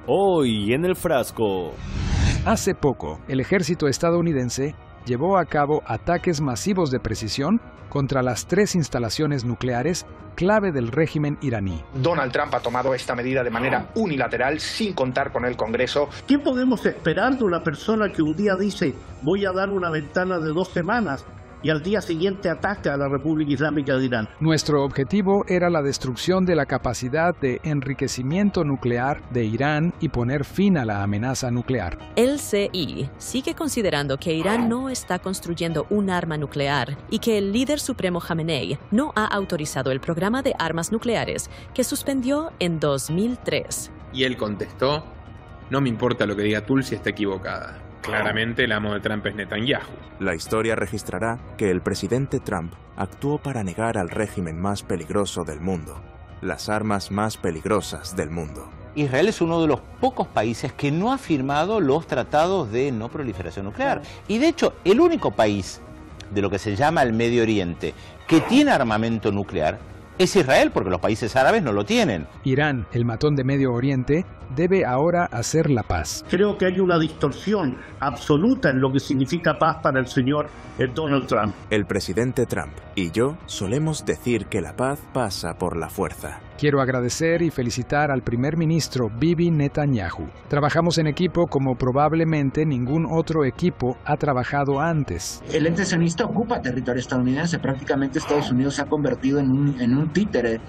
Hoy en el frasco. Hace poco, el ejército estadounidense llevó a cabo ataques masivos de precisión contra las 3 instalaciones nucleares clave del régimen iraní. Donald Trump ha tomado esta medida de manera unilateral, sin contar con el Congreso. ¿Qué podemos esperar de una persona que un día dice voy a dar una ventana de 2 semanas y al día siguiente ataca a la República Islámica de Irán? Nuestro objetivo era la destrucción de la capacidad de enriquecimiento nuclear de Irán y poner fin a la amenaza nuclear. El CI sigue considerando que Irán no está construyendo un arma nuclear y que el líder supremo Jamenei no ha autorizado el programa de armas nucleares que suspendió en 2003. Y él contestó: no me importa lo que diga Tulsi, está equivocada. Claramente el amo de Trump es Netanyahu. La historia registrará que el presidente Trump actuó para negar al régimen más peligroso del mundo, las armas más peligrosas del mundo. Israel es uno de los pocos países que no ha firmado los tratados de no proliferación nuclear. Y de hecho, el único país de lo que se llama el Medio Oriente que tiene armamento nuclear es Israel, porque los países árabes no lo tienen. Irán, el matón de Medio Oriente, debe ahora hacer la paz. Creo que hay una distorsión absoluta en lo que significa paz para el señor Donald Trump. El presidente Trump y yo solemos decir que la paz pasa por la fuerza. Quiero agradecer y felicitar al primer ministro Bibi Netanyahu. Trabajamos en equipo como probablemente ningún otro equipo ha trabajado antes. El ente sionista ocupa territorio estadounidense. Prácticamente Estados Unidos se ha convertido en un títere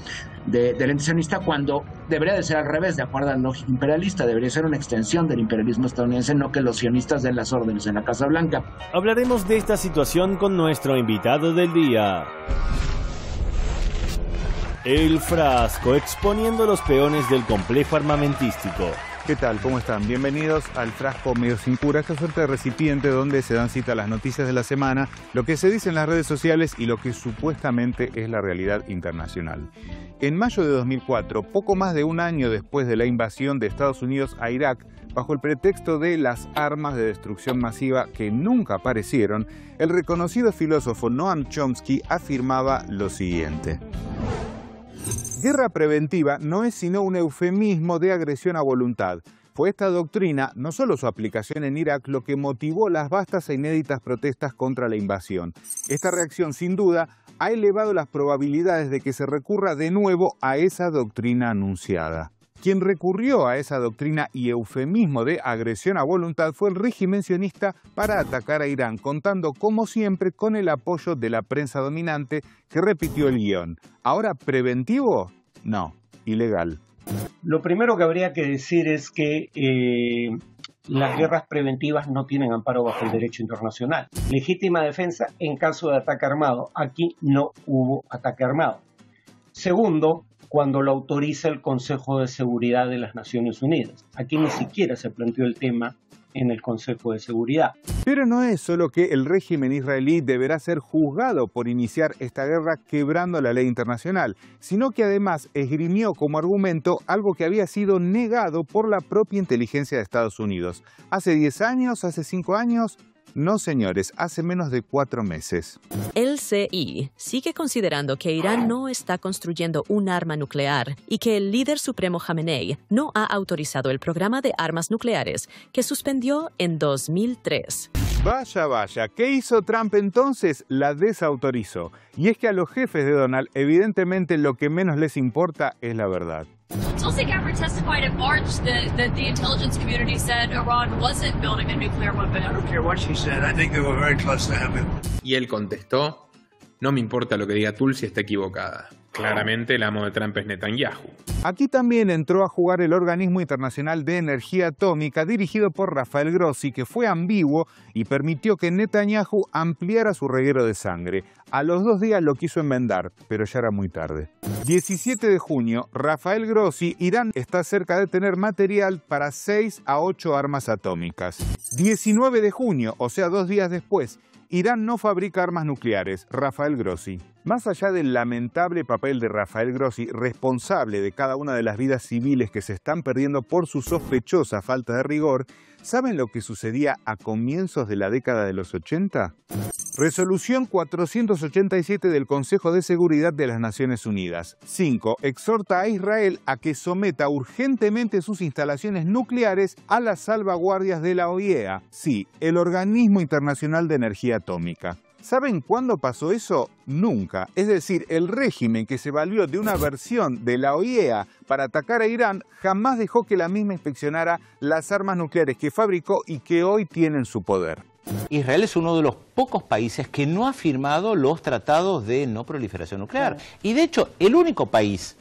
del ente sionista, cuando debería de ser al revés, de acuerdo al lógica imperialista. Debería ser una extensión del imperialismo estadounidense, no que los sionistas den las órdenes en la Casa Blanca. Hablaremos de esta situación con nuestro invitado del día. El frasco, exponiendo los peones del complejo armamentístico. ¿Qué tal? ¿Cómo están? Bienvenidos al Frasco Medio Sin Cura, esta suerte de recipiente donde se dan cita las noticias de la semana, lo que se dice en las redes sociales y lo que supuestamente es la realidad internacional. En mayo de 2004, poco más de un año después de la invasión de Estados Unidos a Irak, bajo el pretexto de las armas de destrucción masiva que nunca aparecieron, el reconocido filósofo Noam Chomsky afirmaba lo siguiente: guerra preventiva no es sino un eufemismo de agresión a voluntad. Fue esta doctrina, no solo su aplicación en Irak, lo que motivó las vastas e inéditas protestas contra la invasión. Esta reacción, sin duda, ha elevado las probabilidades de que se recurra de nuevo a esa doctrina anunciada. Quien recurrió a esa doctrina y eufemismo de agresión a voluntad fue el régimen sionista para atacar a Irán, contando como siempre con el apoyo de la prensa dominante que repitió el guión. Ahora, ¿preventivo? No, ilegal. Lo primero que habría que decir es que las guerras preventivas no tienen amparo bajo el derecho internacional. Legítima defensa en caso de ataque armado. Aquí no hubo ataque armado. Segundo, cuando lo autoriza el Consejo de Seguridad de las Naciones Unidas. Aquí ni siquiera se planteó el tema en el Consejo de Seguridad. Pero no es solo que el régimen israelí deberá ser juzgado por iniciar esta guerra quebrando la ley internacional, sino que además esgrimió como argumento algo que había sido negado por la propia inteligencia de Estados Unidos. ¿Hace 10 años? ¿Hace 5 años? No, señores, hace menos de 4 meses. El CI sigue considerando que Irán no está construyendo un arma nuclear y que el líder supremo Jamenei no ha autorizado el programa de armas nucleares que suspendió en 2003. Vaya, vaya, ¿qué hizo Trump entonces? La desautorizó. Y es que a los jefes de Donald, evidentemente, lo que menos les importa es la verdad. Tulsi Gabbard testified in March that the intelligence community said Iran wasn't building a nuclear weapon. I don't care what she said. I think they were very close to having. Y él contestó: no me importa lo que diga Tulsi, está equivocada. Claramente el amo de Trump es Netanyahu. Aquí también entró a jugar el Organismo Internacional de Energía Atómica, dirigido por Rafael Grossi, que fue ambiguo y permitió que Netanyahu ampliara su reguero de sangre. A los 2 días lo quiso enmendar, pero ya era muy tarde. 17 de junio, Rafael Grossi: Irán está cerca de tener material para 6 a 8 armas atómicas. 19 de junio, o sea 2 días después, Irán no fabrica armas nucleares. Rafael Grossi. Más allá del lamentable papel de Rafael Grossi, responsable de cada una de las vidas civiles que se están perdiendo por su sospechosa falta de rigor, ¿saben lo que sucedía a comienzos de la década de los 80? Resolución 487 del Consejo de Seguridad de las Naciones Unidas. 5. Exhorta a Israel a que someta urgentemente sus instalaciones nucleares a las salvaguardias de la OIEA, sí, el Organismo Internacional de Energía Atómica. ¿Saben cuándo pasó eso? Nunca. Es decir, el régimen que se valió de una versión de la OIEA para atacar a Irán jamás dejó que la misma inspeccionara las armas nucleares que fabricó y que hoy tiene en su poder. Israel es uno de los pocos países que no ha firmado los tratados de no proliferación nuclear. Y de hecho, el único país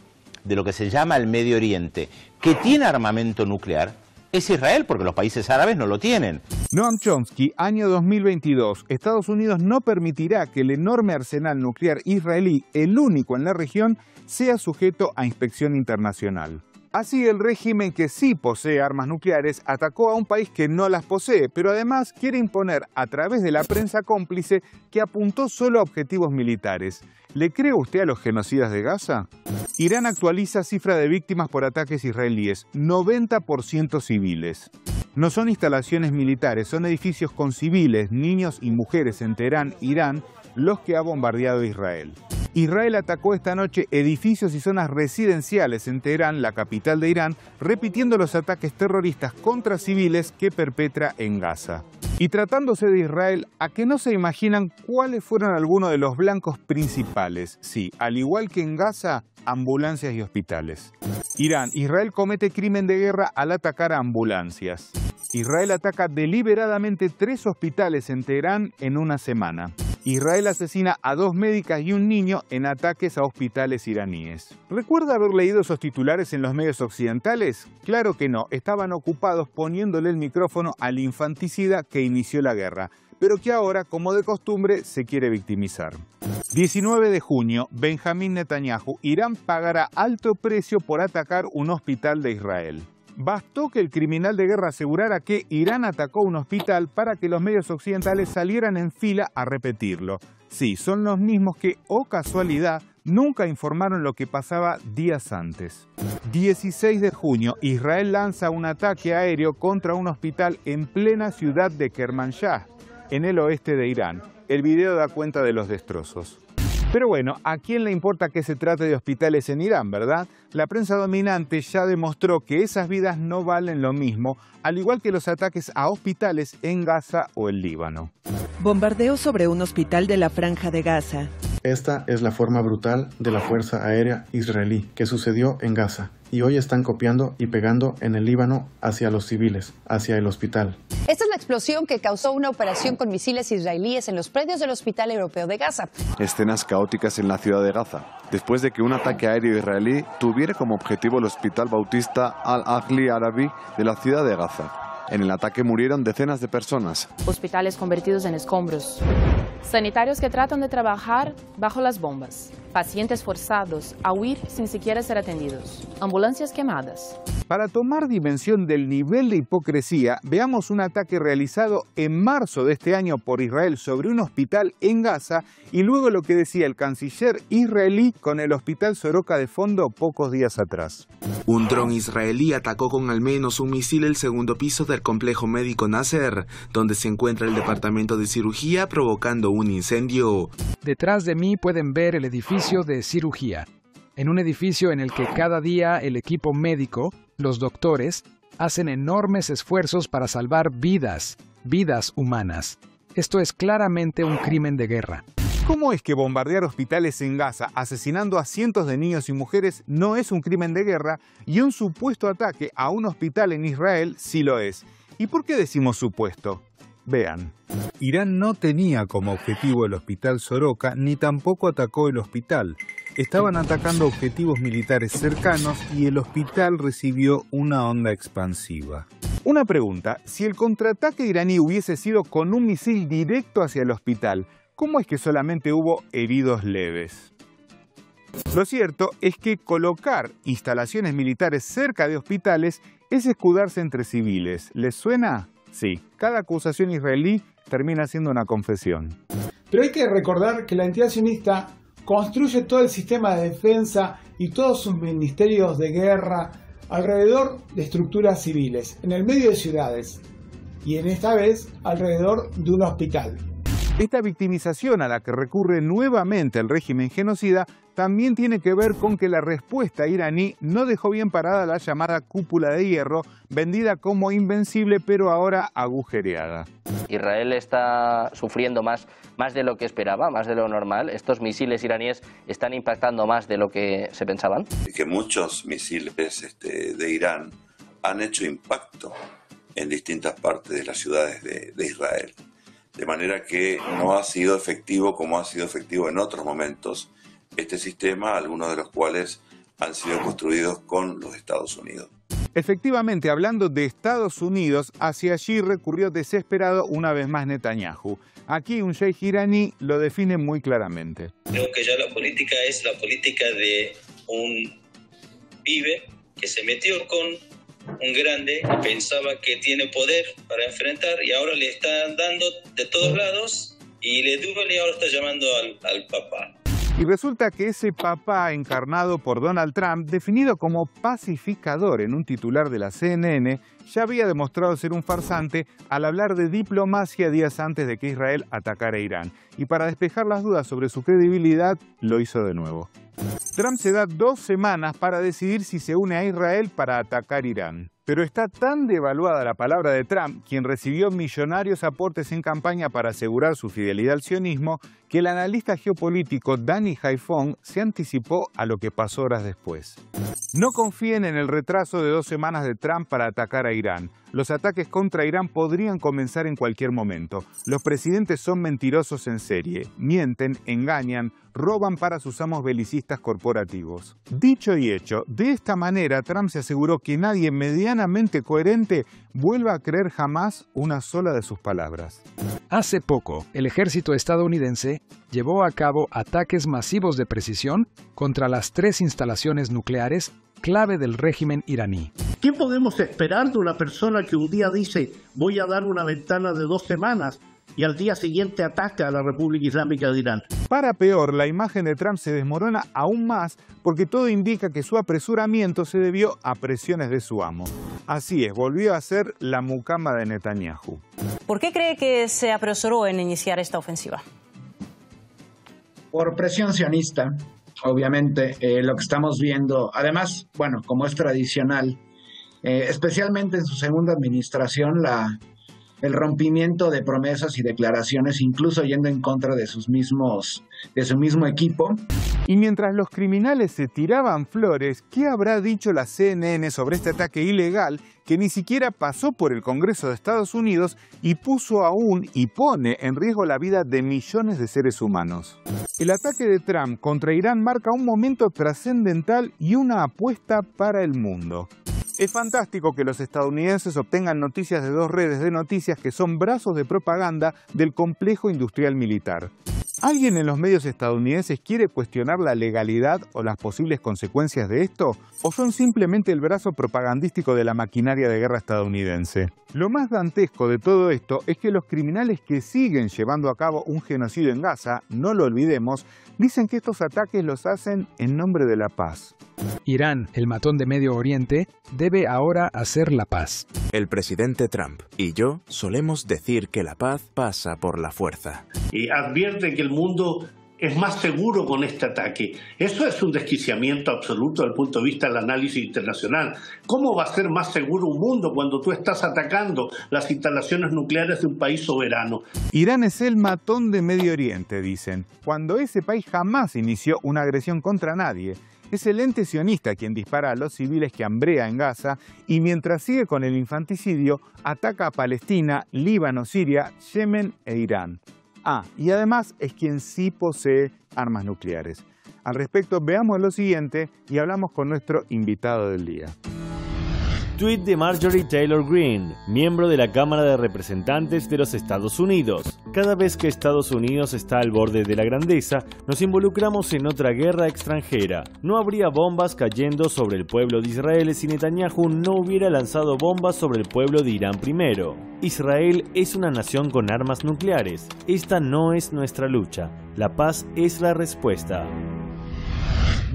de lo que se llama el Medio Oriente que tiene armamento nuclear es Israel, porque los países árabes no lo tienen. Noam Chomsky, año 2022. Estados Unidos no permitirá que el enorme arsenal nuclear israelí, el único en la región, sea sujeto a inspección internacional. Así, el régimen que sí posee armas nucleares atacó a un país que no las posee, pero además quiere imponer a través de la prensa cómplice que apuntó solo a objetivos militares. ¿Le cree usted a los genocidas de Gaza? Irán actualiza cifra de víctimas por ataques israelíes, 90% civiles. No son instalaciones militares, son edificios con civiles, niños y mujeres en Teherán, Irán, los que ha bombardeado Israel. Israel atacó esta noche edificios y zonas residenciales en Teherán, la capital de Irán, repitiendo los ataques terroristas contra civiles que perpetra en Gaza. Y tratándose de Israel, ¿a que no se imaginan cuáles fueron algunos de los blancos principales? Sí, al igual que en Gaza, ambulancias y hospitales. Israel comete crimen de guerra al atacar a ambulancias. Israel ataca deliberadamente 3 hospitales en Teherán en una semana. Israel asesina a 2 médicas y un niño en ataques a hospitales iraníes. ¿Recuerda haber leído esos titulares en los medios occidentales? Claro que no, estaban ocupados poniéndole el micrófono al infanticida que inició la guerra, pero que ahora, como de costumbre, se quiere victimizar. 19 de junio, Benjamín Netanyahu, Irán pagará alto precio por atacar un hospital de Israel. Bastó que el criminal de guerra asegurara que Irán atacó un hospital para que los medios occidentales salieran en fila a repetirlo. Sí, son los mismos que, oh casualidad, nunca informaron lo que pasaba días antes. 16 de junio, Israel lanza un ataque aéreo contra un hospital en plena ciudad de Kermanshah, en el oeste de Irán. El video da cuenta de los destrozos. Pero bueno, ¿a quién le importa que se trate de hospitales en Irán, verdad? La prensa dominante ya demostró que esas vidas no valen lo mismo, al igual que los ataques a hospitales en Gaza o el Líbano. Bombardeo sobre un hospital de la Franja de Gaza. Esta es la forma brutal de la Fuerza Aérea Israelí que sucedió en Gaza. Y hoy están copiando y pegando en el Líbano hacia los civiles, hacia el hospital. Esta es la explosión que causó una operación con misiles israelíes en los predios del Hospital Europeo de Gaza. Escenas caóticas en la ciudad de Gaza, después de que un ataque aéreo israelí tuviera como objetivo el Hospital Bautista Al-Ahli Arabi de la ciudad de Gaza. En el ataque murieron decenas de personas. Hospitales convertidos en escombros. Sanitarios que tratan de trabajar bajo las bombas. Pacientes forzados a huir sin siquiera ser atendidos. Ambulancias quemadas. Para tomar dimensión del nivel de hipocresía, veamos un ataque realizado en marzo de este año por Israel sobre un hospital en Gaza y luego lo que decía el canciller israelí con el hospital Soroka de fondo pocos días atrás. Un dron israelí atacó con al menos un misil el segundo piso del complejo médico Nasser, donde se encuentra el departamento de cirugía, provocando un incendio. Detrás de mí pueden ver el edificio de cirugía. En un edificio en el que cada día el equipo médico, los doctores, hacen enormes esfuerzos para salvar vidas humanas. Esto es claramente un crimen de guerra. ¿Cómo es que bombardear hospitales en Gaza, asesinando a cientos de niños y mujeres, no es un crimen de guerra y un supuesto ataque a un hospital en Israel sí lo es? ¿Y por qué decimos supuesto? Vean. Irán no tenía como objetivo el hospital Soroka ni tampoco atacó el hospital. Estaban atacando objetivos militares cercanos y el hospital recibió una onda expansiva. Una pregunta, si el contraataque iraní hubiese sido con un misil directo hacia el hospital, ¿cómo es que solamente hubo heridos leves? Lo cierto es que colocar instalaciones militares cerca de hospitales es escudarse entre civiles. ¿Les suena? Sí, cada acusación israelí termina siendo una confesión. Pero hay que recordar que la entidad sionista construye todo el sistema de defensa y todos sus ministerios de guerra alrededor de estructuras civiles, en el medio de ciudades, y en esta vez alrededor de un hospital. Esta victimización a la que recurre nuevamente el régimen genocida también tiene que ver con que la respuesta iraní no dejó bien parada la llamada cúpula de hierro, vendida como invencible pero ahora agujereada. Israel está sufriendo más de lo que esperaba, más de lo normal. Estos misiles iraníes están impactando más de lo que se pensaban. Que muchos misiles de Irán han hecho impacto en distintas partes de las ciudades de Israel. De manera que no ha sido efectivo como ha sido efectivo en otros momentos este sistema, algunos de los cuales han sido construidos con los Estados Unidos. Efectivamente, hablando de Estados Unidos, hacia allí recurrió desesperado una vez más Netanyahu. Aquí un sheikh iraní lo define muy claramente. Creo que ya la política es la política de un pibe que se metió con un grande, pensaba que tiene poder para enfrentar y ahora le están dando de todos lados y le duele y ahora está llamando al papá. Y resulta que ese papá encarnado por Donald Trump, definido como pacificador en un titular de la CNN, ya había demostrado ser un farsante al hablar de diplomacia días antes de que Israel atacara a Irán. Y para despejar las dudas sobre su credibilidad, lo hizo de nuevo. Trump se da 2 semanas para decidir si se une a Israel para atacar Irán. Pero está tan devaluada la palabra de Trump, quien recibió millonarios aportes en campaña para asegurar su fidelidad al sionismo, que el analista geopolítico Danny Haiphong se anticipó a lo que pasó horas después. No confíen en el retraso de 2 semanas de Trump para atacar a Irán. Los ataques contra Irán podrían comenzar en cualquier momento. Los presidentes son mentirosos en serie, mienten, engañan, roban para sus amos belicistas corporativos. Dicho y hecho, de esta manera Trump se aseguró que nadie medianamente coherente vuelva a creer jamás una sola de sus palabras. Hace poco, el ejército estadounidense llevó a cabo ataques masivos de precisión contra las 3 instalaciones nucleares clave del régimen iraní. ¿Qué podemos esperar de una persona que un día dice voy a dar una ventana de 2 semanas y al día siguiente ataca a la República Islámica de Irán? Para peor, la imagen de Trump se desmorona aún más porque todo indica que su apresuramiento se debió a presiones de su amo. Así es, volvió a ser la mucama de Netanyahu. ¿Por qué cree que se apresuró en iniciar esta ofensiva? Por presión sionista, obviamente, lo que estamos viendo. Además, bueno, como es tradicional, especialmente en su segunda administración, el rompimiento de promesas y declaraciones, incluso yendo en contra de su mismo equipo. Y mientras los criminales se tiraban flores, ¿qué habrá dicho la CNN sobre este ataque ilegal que ni siquiera pasó por el Congreso de Estados Unidos y puso aún y pone en riesgo la vida de millones de seres humanos? El ataque de Trump contra Irán marca un momento trascendental y una apuesta para el mundo. Es fantástico que los estadounidenses obtengan noticias de 2 redes de noticias que son brazos de propaganda del complejo industrial militar. ¿Alguien en los medios estadounidenses quiere cuestionar la legalidad o las posibles consecuencias de esto? ¿O son simplemente el brazo propagandístico de la maquinaria de guerra estadounidense? Lo más dantesco de todo esto es que los criminales que siguen llevando a cabo un genocidio en Gaza, no lo olvidemos, dicen que estos ataques los hacen en nombre de la paz. Irán, el matón de Medio Oriente, debe ahora hacer la paz. El presidente Trump y yo solemos decir que la paz pasa por la fuerza. Y advierte que el mundo es más seguro con este ataque. Eso es un desquiciamiento absoluto desde el punto de vista del análisis internacional. ¿Cómo va a ser más seguro un mundo cuando tú estás atacando las instalaciones nucleares de un país soberano? Irán es el matón de Medio Oriente, dicen, cuando ese país jamás inició una agresión contra nadie. Es el ente sionista quien dispara a los civiles que hambrea en Gaza y mientras sigue con el infanticidio, ataca a Palestina, Líbano, Siria, Yemen e Irán. Y además es quien sí posee armas nucleares. Al respecto, veamos lo siguiente y hablamos con nuestro invitado del día. Tweet de Marjorie Taylor Greene, miembro de la Cámara de Representantes de los Estados Unidos. Cada vez que Estados Unidos está al borde de la grandeza, nos involucramos en otra guerra extranjera. No habría bombas cayendo sobre el pueblo de Israel si Netanyahu no hubiera lanzado bombas sobre el pueblo de Irán primero. Israel es una nación con armas nucleares. Esta no es nuestra lucha. La paz es la respuesta.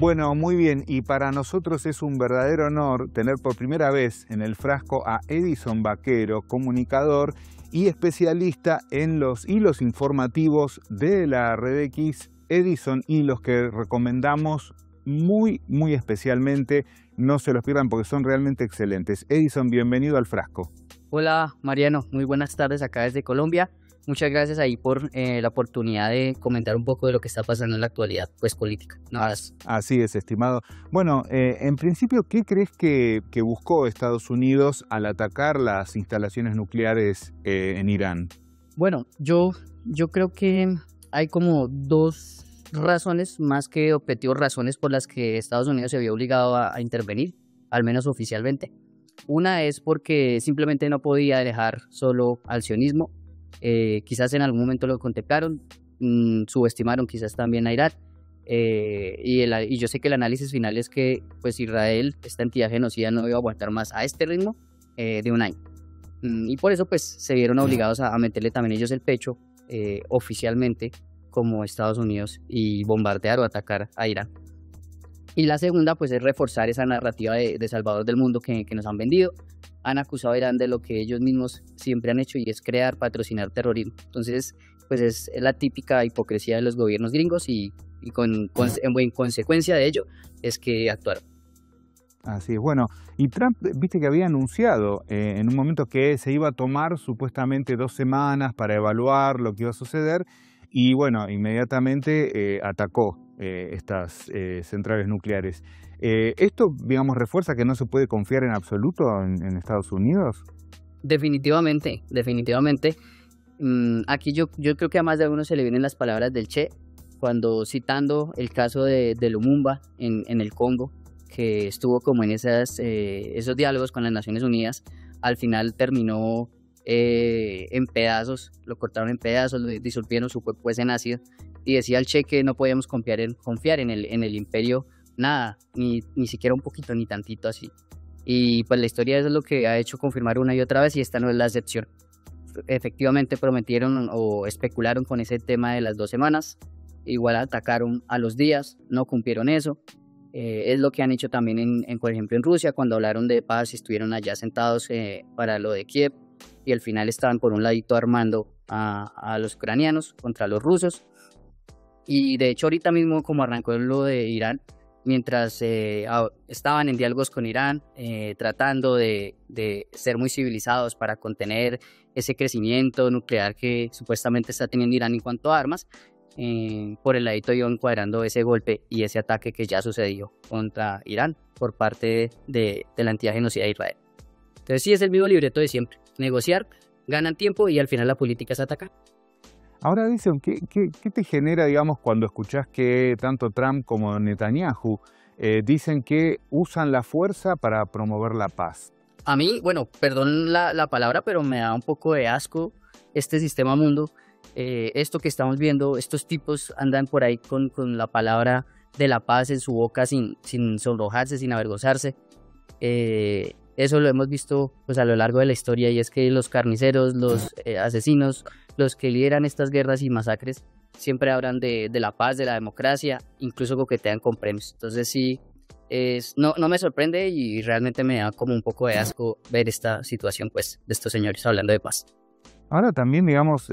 Bueno, muy bien, y para nosotros es un verdadero honor tener por primera vez en el frasco a Edison Vaquero, comunicador y especialista en los hilos informativos de la Red X. Edison, hilos que recomendamos muy especialmente, no se los pierdan porque son realmente excelentes. Edison, bienvenido al frasco. Hola Mariano, muy buenas tardes acá desde Colombia. Muchas gracias ahí por la oportunidad de comentar un poco de lo que está pasando en la actualidad, pues política. Nada más. Así es, estimado. Bueno, en principio, ¿qué crees que buscó Estados Unidos al atacar las instalaciones nucleares en Irán? Bueno, yo creo que hay como dos razones, más que objetivos, razones por las que Estados Unidos se vio obligado a intervenir, al menos oficialmente. Una es porque simplemente no podía dejar solo al sionismo. Quizás en algún momento lo contemplaron, subestimaron quizás también a Irán, y yo sé que el análisis final es que pues Israel, esta entidad genocida, no iba a aguantar más a este ritmo de un año, y por eso pues se vieron obligados a meterle también ellos el pecho oficialmente como Estados Unidos y bombardear o atacar a Irán. Y la segunda pues es reforzar esa narrativa de Salvador del mundo que nos han vendido. Han acusado a Irán de lo que ellos mismos siempre han hecho, y es crear, patrocinar terrorismo. Entonces, pues es la típica hipocresía de los gobiernos gringos, y en consecuencia de ello es que actuaron. Así es, bueno, y Trump, viste que había anunciado en un momento que se iba a tomar supuestamente 2 semanas para evaluar lo que iba a suceder, y bueno, inmediatamente atacó estas centrales nucleares. ¿Esto, digamos, refuerza que no se puede confiar en absoluto en Estados Unidos? Definitivamente. Aquí yo creo que a más de uno se le vienen las palabras del Che, cuando citando el caso de Lumumba en el Congo, que estuvo como en esos diálogos con las Naciones Unidas, al final terminó en pedazos, lo cortaron en pedazos, lo disolvieron su cuerpo en ácido, y decía el Che que no podíamos confiar en el imperio, nada, ni siquiera un poquito, ni tantito así. Y pues la historia es lo que ha hecho confirmar una y otra vez, y esta no es la excepción. Efectivamente prometieron o especularon con ese tema de las 2 semanas, igual atacaron a los días, no cumplieron eso. Es lo que han hecho también por ejemplo en Rusia, cuando hablaron de paz y estuvieron allá sentados para lo de Kiev, y al final estaban por un ladito armando a los ucranianos contra los rusos. Y de hecho ahorita mismo, como arrancó lo de Irán, mientras estaban en diálogos con Irán, tratando de ser muy civilizados para contener ese crecimiento nuclear que supuestamente está teniendo Irán en cuanto a armas, por el ladito iban cuadrando ese golpe y ese ataque que ya sucedió contra Irán por parte de la entidad genocida de Israel. Entonces sí, es el mismo libreto de siempre: negociar, ganan tiempo y al final la política es atacar. Ahora, dicen, ¿qué te genera, digamos, cuando escuchás que tanto Trump como Netanyahu dicen que usan la fuerza para promover la paz? A mí, bueno, perdón la palabra, pero me da un poco de asco este sistema mundo. Esto que estamos viendo, estos tipos andan por ahí con la palabra de la paz en su boca sin sonrojarse, sin avergonzarse. Eso lo hemos visto pues a lo largo de la historia, y es que los carniceros, los asesinos, los que lideran estas guerras y masacres, siempre hablan de la paz, de la democracia, incluso coquetean con premios. Entonces sí, no me sorprende, y realmente me da como un poco de asco ver esta situación pues de estos señores hablando de paz. Ahora también, digamos,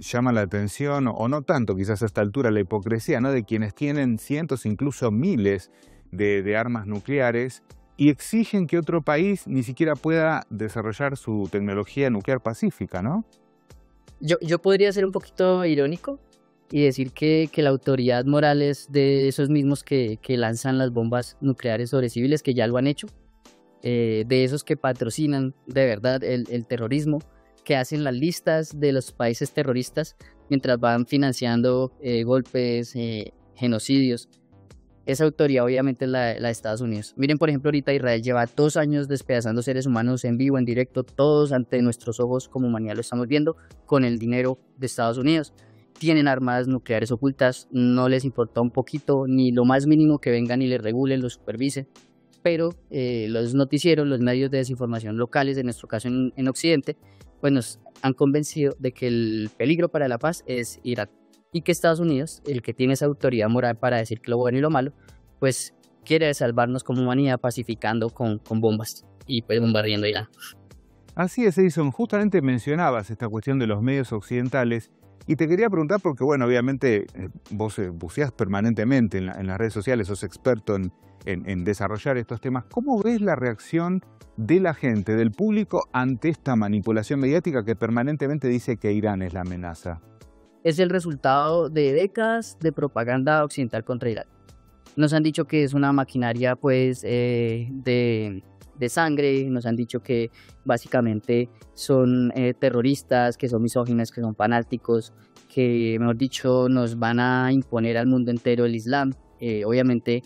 llama la atención, o no tanto quizás a esta altura, la hipocresía, ¿no?, de quienes tienen cientos, incluso miles de armas nucleares, y exigen que otro país ni siquiera pueda desarrollar su tecnología nuclear pacífica, ¿no? Yo podría ser un poquito irónico y decir que la autoridad moral es de esos mismos que lanzan las bombas nucleares sobre civiles, que ya lo han hecho, de esos que patrocinan de verdad el terrorismo, que hacen las listas de los países terroristas mientras van financiando golpes, genocidios. Esa autoridad obviamente es la de Estados Unidos. Miren, por ejemplo, ahorita Israel lleva 2 años despedazando seres humanos en vivo, en directo, todos ante nuestros ojos como humanidad lo estamos viendo, con el dinero de Estados Unidos. Tienen armas nucleares ocultas, no les importa un poquito, ni lo más mínimo que vengan y les regulen, los supervisen. Pero los noticieros, los medios de desinformación locales, en nuestro caso en Occidente, pues nos han convencido de que el peligro para la paz es Irán, y que Estados Unidos, el que tiene esa autoridad moral para decir que lo bueno y lo malo, pues quiere salvarnos como humanidad pacificando con bombas y pues bombardeando Irán. Así es, Edison, justamente mencionabas esta cuestión de los medios occidentales y te quería preguntar porque, bueno, obviamente vos buceás permanentemente en las redes sociales, sos experto en desarrollar estos temas. ¿Cómo ves la reacción de la gente, del público, ante esta manipulación mediática que permanentemente dice que Irán es la amenaza? Es el resultado de décadas de propaganda occidental contra Irán. Nos han dicho que es una maquinaria pues de sangre, nos han dicho que básicamente son terroristas, que son misóginos, que son fanáticos, que mejor dicho nos van a imponer al mundo entero el Islam. Obviamente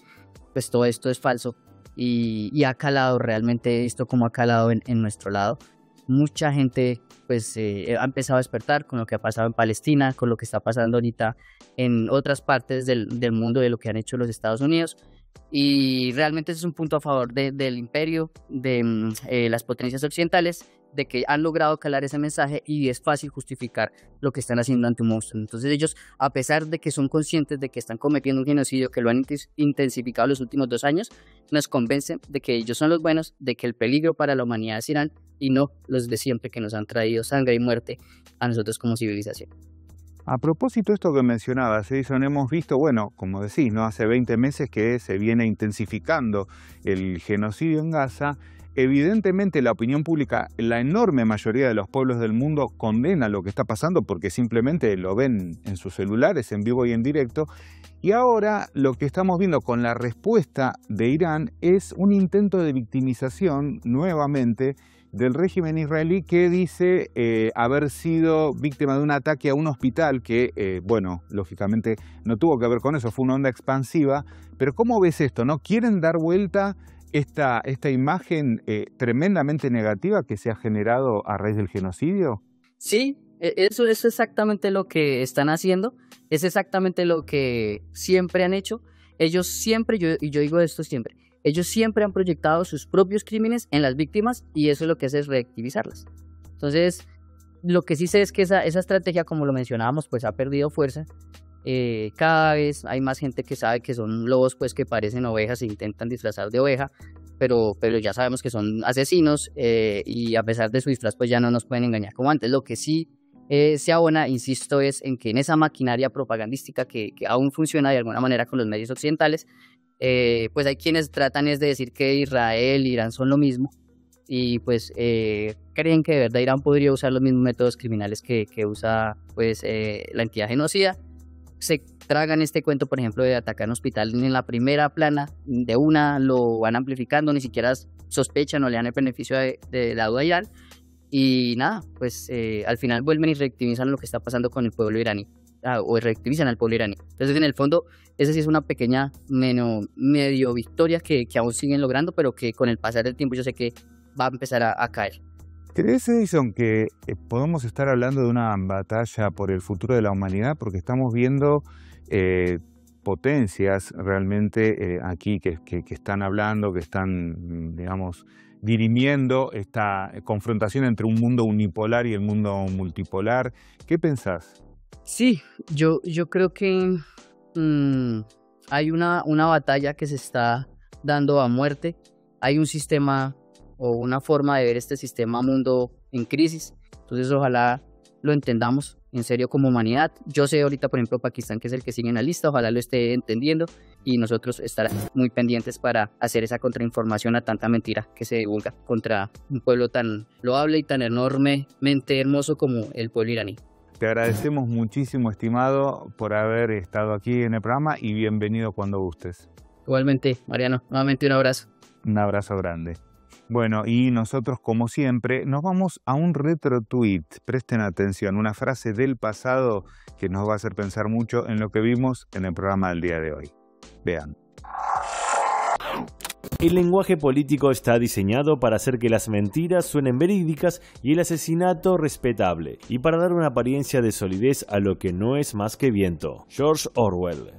pues todo esto es falso y ha calado realmente esto como ha calado en nuestro lado. Mucha gente pues ha empezado a despertar con lo que ha pasado en Palestina, con lo que está pasando ahorita en otras partes del mundo, de lo que han hecho los Estados Unidos. Y realmente ese es un punto a favor del imperio, de las potencias occidentales, de que han logrado calar ese mensaje y es fácil justificar lo que están haciendo ante un monstruo. Entonces ellos, a pesar de que son conscientes de que están cometiendo un genocidio, que lo han intensificado los últimos 2 años, nos convencen de que ellos son los buenos, de que el peligro para la humanidad es Irán y no los de siempre que nos han traído sangre y muerte a nosotros como civilización. A propósito de esto que mencionabas, Edison, hemos visto, bueno, como decís, ¿no? Hace 20 meses que se viene intensificando el genocidio en Gaza. Evidentemente la opinión pública, la enorme mayoría de los pueblos del mundo condena lo que está pasando porque simplemente lo ven en sus celulares, en vivo y en directo. Y ahora lo que estamos viendo con la respuesta de Irán es un intento de victimización nuevamente del régimen israelí que dice haber sido víctima de un ataque a un hospital que, bueno, lógicamente no tuvo que ver con eso, fue una onda expansiva. Pero ¿cómo ves esto, no? ¿Quieren dar vuelta esta imagen tremendamente negativa que se ha generado a raíz del genocidio? Sí, eso es exactamente lo que están haciendo, es exactamente lo que siempre han hecho. Ellos siempre, y yo digo esto siempre, ellos siempre han proyectado sus propios crímenes en las víctimas y eso lo que hace es reactivizarlas. Entonces, lo que sí sé es que esa estrategia, como lo mencionábamos, pues ha perdido fuerza. Cada vez hay más gente que sabe que son lobos pues que parecen ovejas e intentan disfrazar de oveja, pero ya sabemos que son asesinos y a pesar de su disfraz pues ya no nos pueden engañar como antes. Lo que sí se abona, insisto, es en que en esa maquinaria propagandística que aún funciona de alguna manera con los medios occidentales, pues hay quienes tratan es de decir que Israel e Irán son lo mismo y pues creen que de verdad Irán podría usar los mismos métodos criminales que usa pues la entidad genocida. Se tragan este cuento, por ejemplo, de atacar un hospital en la primera plana, de una lo van amplificando, ni siquiera sospechan o le dan el beneficio de la duda a Irán. Y nada, pues al final vuelven y reactivizan lo que está pasando con el pueblo iraní, o reactivizan al pueblo iraní. Entonces, en el fondo, esa sí es una pequeña medio victoria que aún siguen logrando, pero que con el pasar del tiempo yo sé que va a empezar a caer. ¿Crees, Edison, que podemos estar hablando de una batalla por el futuro de la humanidad? Porque estamos viendo potencias realmente aquí que están hablando, que están, digamos, dirimiendo esta confrontación entre un mundo unipolar y el mundo multipolar. ¿Qué pensás? Sí, yo creo que hay una batalla que se está dando a muerte. Hay un sistema o una forma de ver este sistema mundo en crisis. Entonces ojalá lo entendamos en serio como humanidad. Yo sé ahorita, por ejemplo, Pakistán, que es el que sigue en la lista, ojalá lo esté entendiendo y nosotros estar muy pendientes para hacer esa contrainformación a tanta mentira que se divulga contra un pueblo tan loable y tan enormemente hermoso como el pueblo iraní. Te agradecemos muchísimo, estimado, por haber estado aquí en el programa y bienvenido cuando gustes. Igualmente, Mariano, nuevamente un abrazo. Un abrazo grande. Bueno, y nosotros, como siempre, nos vamos a un retro tweet. Presten atención, una frase del pasado que nos va a hacer pensar mucho en lo que vimos en el programa del día de hoy. Vean. El lenguaje político está diseñado para hacer que las mentiras suenen verídicas y el asesinato respetable, y para dar una apariencia de solidez a lo que no es más que viento. George Orwell.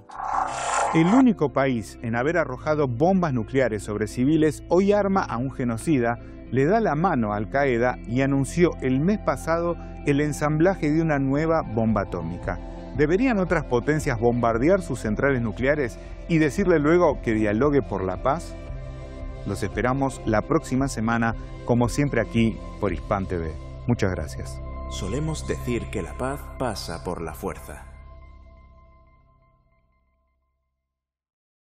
El único país en haber arrojado bombas nucleares sobre civiles hoy arma a un genocida, le da la mano a Al-Qaeda y anunció el mes pasado el ensamblaje de una nueva bomba atómica. ¿Deberían otras potencias bombardear sus centrales nucleares y decirle luego que dialogue por la paz? Los esperamos la próxima semana, como siempre aquí por Hispan TV. Muchas gracias. Solemos decir que la paz pasa por la fuerza.